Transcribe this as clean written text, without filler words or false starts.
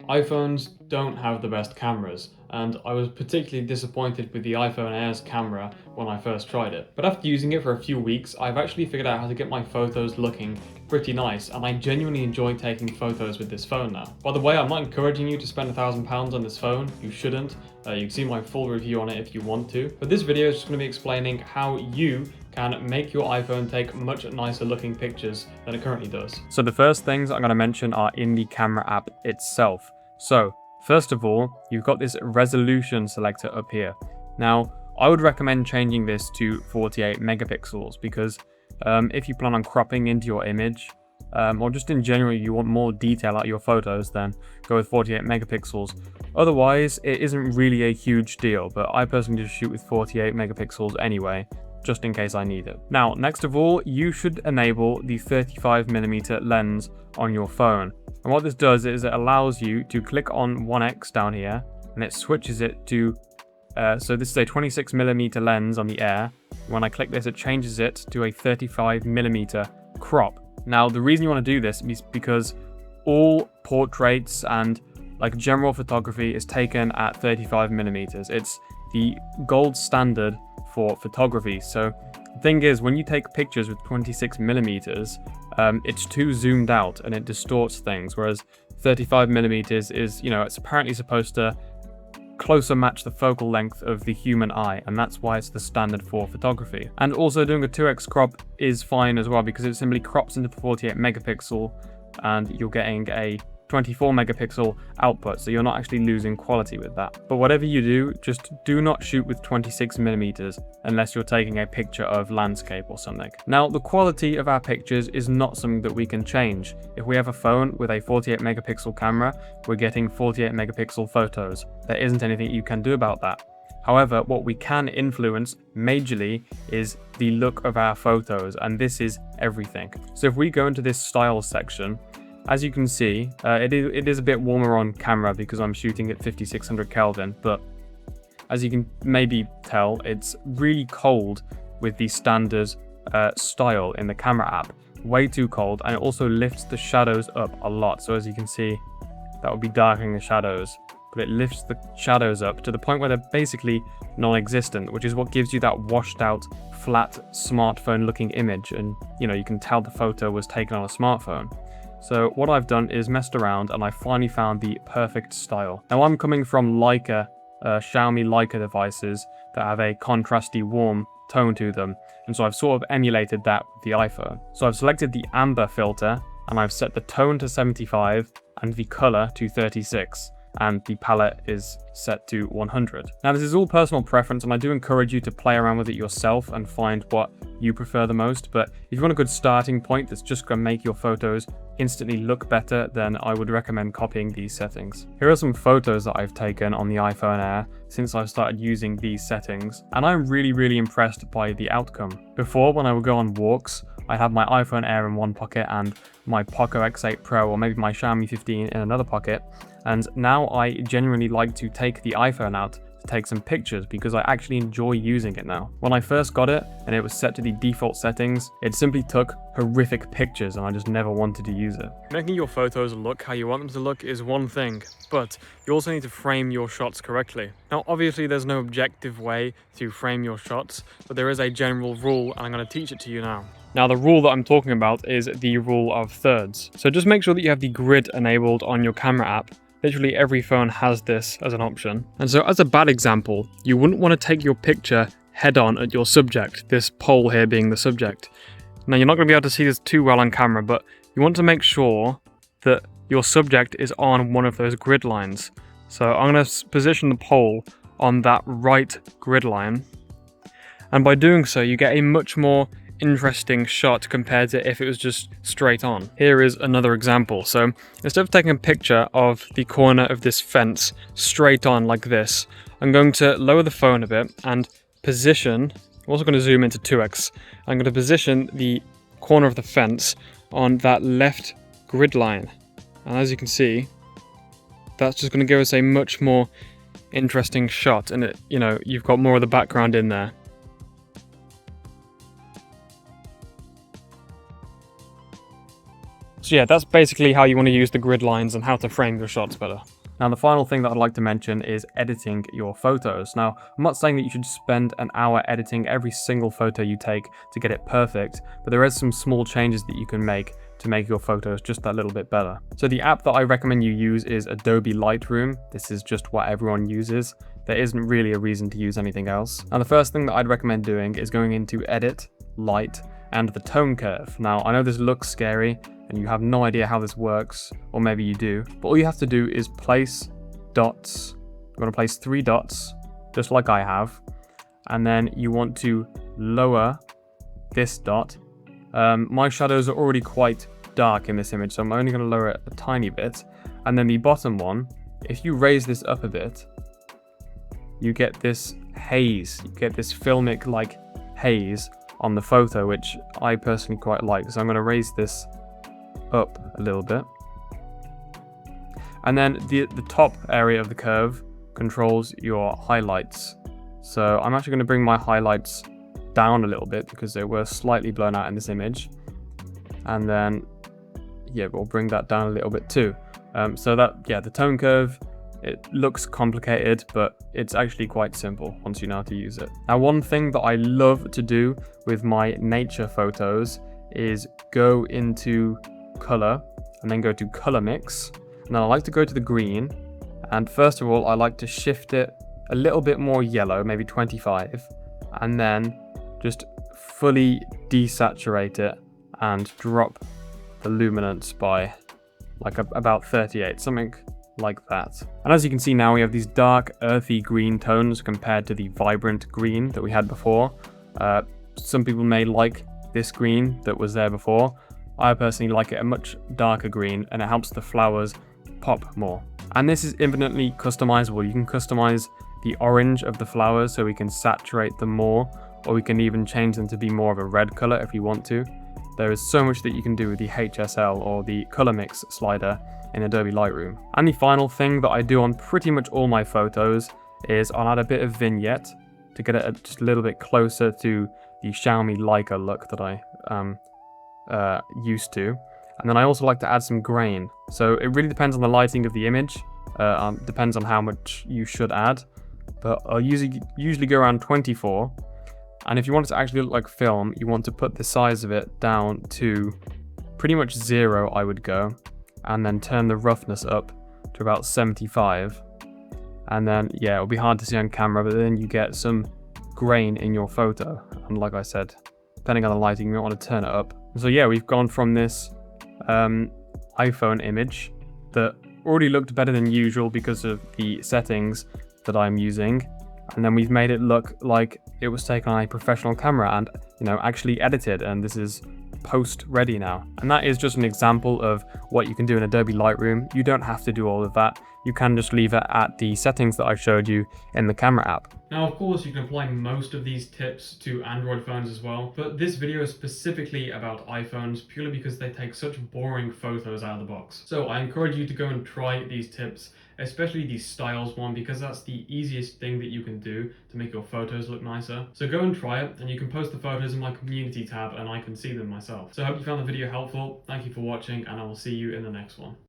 iPhones don't have the best cameras, and I was particularly disappointed with the iPhone Air's camera when I first tried it. But after using it for a few weeks, I've actually figured out how to get my photos looking pretty nice, and I genuinely enjoy taking photos with this phone now. By the way, I'm not encouraging you to spend £1,000 on this phone. You shouldn't. You can see my full review on it if you want to. But this video is just going to be explaining how you can make your iPhone take much nicer looking pictures than it currently does. So the first things I'm going to mention are in the camera app itself. So first of all, you've got this resolution selector up here. Now, I would recommend changing this to 48 megapixels because if you plan on cropping into your image, or just in general you want more detail out of your photos, then go with 48 megapixels. Otherwise, it isn't really a huge deal, but I personally just shoot with 48 megapixels anyway, just in case I need it. Now, next of all, you should enable the 35mm lens on your phone. And what this does is it allows you to click on 1x down here, and it switches it to, so this is a 26mm lens on the Air. When I click this, it changes it to a 35mm crop. Now, the reason you want to do this is because all portraits and like general photography is taken at 35mm. It's the gold standard for photography. So the thing is, when you take pictures with 26mm, it's too zoomed out and it distorts things, whereas 35mm is, you know, it's apparently supposed to closer match the focal length of the human eye, and that's why it's the standard for photography. And also doing a 2x crop is fine as well because it simply crops into the 48 megapixel and you're getting a 24 megapixel output, so you're not actually losing quality with that. But whatever you do, just do not shoot with 26mm unless you're taking a picture of landscape or something. Now, the quality of our pictures is not something that we can change. If we have a phone with a 48 megapixel camera, we're getting 48 megapixel photos. There isn't anything you can do about that. However, what we can influence majorly is the look of our photos, and this is everything. So if we go into this style section, as you can see, it is a bit warmer on camera because I'm shooting at 5600 Kelvin, but as you can maybe tell, it's really cold with the standard style in the camera app. Way too cold, and it also lifts the shadows up a lot. So as you can see, that would be darkening the shadows, but it lifts the shadows up to the point where they're basically non-existent, which is what gives you that washed out, flat, smartphone looking image. And you know, you can tell the photo was taken on a smartphone. So what I've done is messed around and I finally found the perfect style. Now, I'm coming from Leica, Xiaomi Leica devices that have a contrasty warm tone to them. And so I've sort of emulated that with the iPhone. So I've selected the amber filter and I've set the tone to 75 and the color to 36. And the palette is set to 100. Now, this is all personal preference, and I do encourage you to play around with it yourself and find what you prefer the most. But if you want a good starting point that's just going to make your photos instantly look better, then I would recommend copying these settings. Here are some photos that I've taken on the iPhone Air since I've started using these settings, and I'm really impressed by the outcome. Before, when I would go on walks, I'd have my iPhone Air in one pocket and my Poco X8 Pro or maybe my Xiaomi 15 in another pocket. And now I genuinely like to take the iPhone out to take some pictures because I actually enjoy using it now. When I first got it and it was set to the default settings, it simply took horrific pictures and I just never wanted to use it. Making your photos look how you want them to look is one thing, but you also need to frame your shots correctly. Now, obviously there's no objective way to frame your shots, but there is a general rule and I'm going to teach it to you now. Now, the rule that I'm talking about is the rule of thirds. So just make sure that you have the grid enabled on your camera app. Literally every phone has this as an option. And so as a bad example, you wouldn't want to take your picture head on at your subject, this pole here being the subject. Now, you're not going to be able to see this too well on camera, but you want to make sure that your subject is on one of those grid lines. So I'm going to position the pole on that right grid line. And by doing so, you get a much more interesting shot compared to if it was just straight on. Here is another example. So instead of taking a picture of the corner of this fence straight on like this, I'm going to lower the phone a bit and position, I'm also going to zoom into 2x, I'm going to position the corner of the fence on that left grid line. And as you can see, that's just going to give us a much more interesting shot, and it, you know, you've got more of the background in there. So yeah, that's basically how you want to use the grid lines and how to frame your shots better. Now, the final thing that I'd like to mention is editing your photos. Now, I'm not saying that you should spend an hour editing every single photo you take to get it perfect, but there is some small changes that you can make to make your photos just that little bit better. So the app that I recommend you use is Adobe Lightroom. This is just what everyone uses. There isn't really a reason to use anything else. Now, the first thing that I'd recommend doing is going into Edit, Light, and the Tone Curve. Now, I know this looks scary, and you have no idea how this works, or maybe you do, but all you have to do is place dots. You want to place 3 dots, just like I have, and then you want to lower this dot. My shadows are already quite dark in this image, so I'm only going to lower it a tiny bit, and then the bottom one, if you raise this up a bit, you get this haze, you get this filmic-like haze on the photo, which I personally quite like, so I'm going to raise this up a little bit. And then the top area of the curve controls your highlights. So I'm actually going to bring my highlights down a little bit because they were slightly blown out in this image. And then, yeah, we'll bring that down a little bit too. So that, yeah, the tone curve, it looks complicated, but it's actually quite simple once you know how to use it. Now, one thing that I love to do with my nature photos is go into color and then go to color mix, and then I like to go to the green, and first of all I like to shift it a little bit more yellow, maybe 25, and then just fully desaturate it and drop the luminance by like about 38, something like that. And as you can see now, we have these dark earthy green tones compared to the vibrant green that we had before. Some people may like this green that was there before. I personally like it a much darker green, and it helps the flowers pop more. And this is infinitely customizable. You can customize the orange of the flowers so we can saturate them more, or we can even change them to be more of a red color if you want to. There is so much that you can do with the HSL or the color mix slider in Adobe Lightroom. And the final thing that I do on pretty much all my photos is I'll add a bit of vignette to get it just a little bit closer to the Xiaomi Leica look that I used to. And then I also like to add some grain. So it really depends on the lighting of the image, depends on how much you should add, but I'll usually go around 24. And if you want it to actually look like film, you want to put the size of it down to pretty much 0, I would go, and then turn the roughness up to about 75. And then, yeah, it'll be hard to see on camera, but then you get some grain in your photo. And like I said, depending on the lighting, you might want to turn it up. So yeah, we've gone from this iPhone image that already looked better than usual because of the settings that I'm using, and then we've made it look like it was taken on a professional camera and, you know, actually edited, and this is post ready now. And that is just an example of what you can do in Adobe Lightroom. You don't have to do all of that. You can just leave it at the settings that I showed you in the camera app. Now, of course, you can apply most of these tips to Android phones as well, but this video is specifically about iPhones purely because they take such boring photos out of the box. So I encourage you to go and try these tips, especially the styles one, because that's the easiest thing that you can do to make your photos look nicer. So go and try it, and you can post the photos in my community tab and I can see them myself. So I hope you found the video helpful. Thank you for watching, and I will see you in the next one.